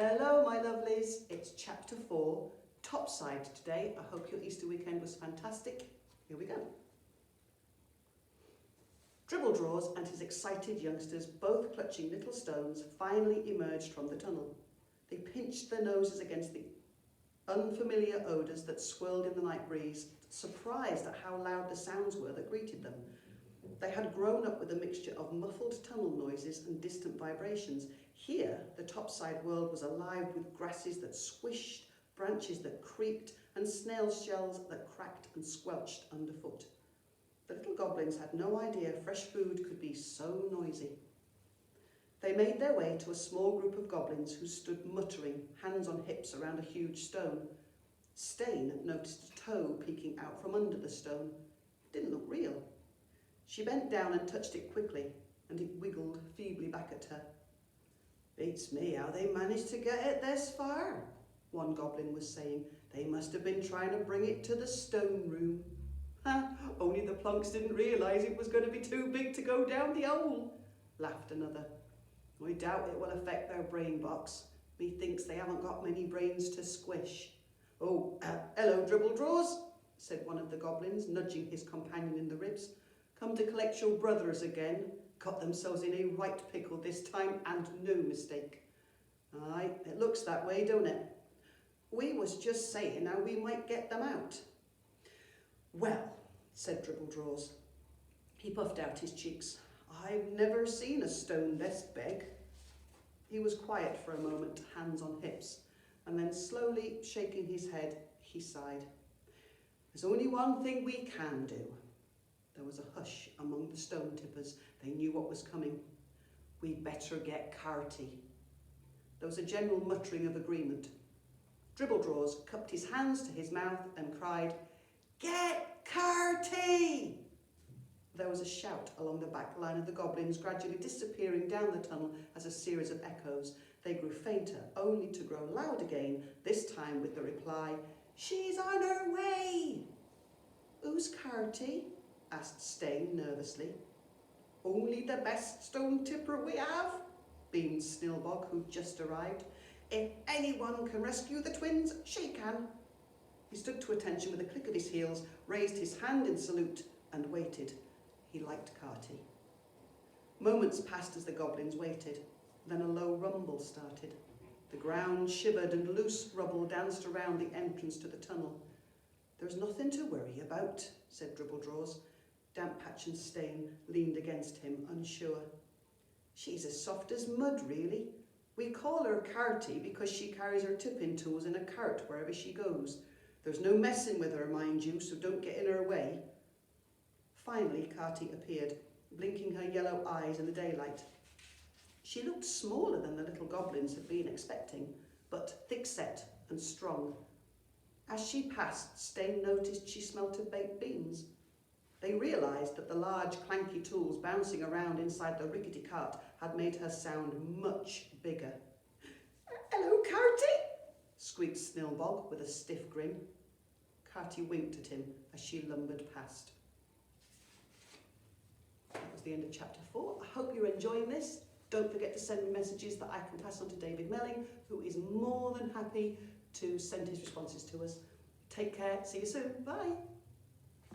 Hello my lovelies, it's chapter 4, topside today. I hope your Easter weekend was fantastic. Here we go. Dribbledrawers and his excited youngsters, both clutching little stones, finally emerged from the tunnel. They pinched their noses against the unfamiliar odours that swirled in the night breeze, surprised at how loud the sounds were that greeted them. They had grown up with a mixture of muffled tunnel noises and distant vibrations. Here, the topside world was alive with grasses that swished, branches that creaked, and snail shells that cracked and squelched underfoot. The little goblins had no idea fresh food could be so noisy. They made their way to a small group of goblins who stood muttering, hands on hips around a huge stone. Stain noticed a toe peeking out from under the stone. It didn't look real. She bent down and touched it quickly, and it wiggled feebly back at her. "Beats me how they managed to get it this far," one goblin was saying. "They must have been trying to bring it to the stone room." "Ha! Only the plunks didn't realise it was going to be too big to go down the hole," laughed another. "I doubt it will affect their brain box. Methinks they haven't got many brains to squish." "Oh, hello, Dribbledrawers," said one of the goblins, nudging his companion in the ribs. "Come to collect your brothers again. Got themselves in a right pickle this time, and no mistake." "Aye, it looks that way, don't it? We was just saying how we might get them out." "Well," said Dribbledrawers. He puffed out his cheeks. "I've never seen a stone this big." He was quiet for a moment, hands on hips, and then slowly shaking his head, he sighed. "There's only one thing we can do." There was a hush among the stone tippers. They knew what was coming. "We'd better get Carty." There was a general muttering of agreement. Dribbledrawers cupped his hands to his mouth and cried, "Get Carty!" There was a shout along the back line of the goblins, gradually disappearing down the tunnel as a series of echoes. They grew fainter, only to grow loud again, this time with the reply, "She's on her way!" "Who's Carty?" asked Stain nervously. "Only the best stone tipper we have," beamed Snillbog, who'd just arrived. "If anyone can rescue the twins, she can." He stood to attention with a click of his heels, raised his hand in salute, and waited. He liked Carty. Moments passed as the goblins waited. Then a low rumble started. The ground shivered and loose rubble danced around the entrance to the tunnel. "There's nothing to worry about," said Dribbledrawers. Dampatch and Stain leaned against him, unsure. "She's as soft as mud, really. We call her Carty because she carries her tipping tools in a cart wherever she goes. There's no messing with her, mind you, so don't get in her way." Finally, Carty appeared, blinking her yellow eyes in the daylight. She looked smaller than the little goblins had been expecting, but thick-set and strong. As she passed, Stain noticed she smelt of baked beans. They realised that the large, clanky tools bouncing around inside the rickety cart had made her sound much bigger. "Hello, Carty," squeaked Snillbog with a stiff grin. Carty winked at him as she lumbered past. That was the end of chapter 4. I hope you're enjoying this. Don't forget to send me messages that I can pass on to David Melling, who is more than happy to send his responses to us. Take care. See you soon. Bye.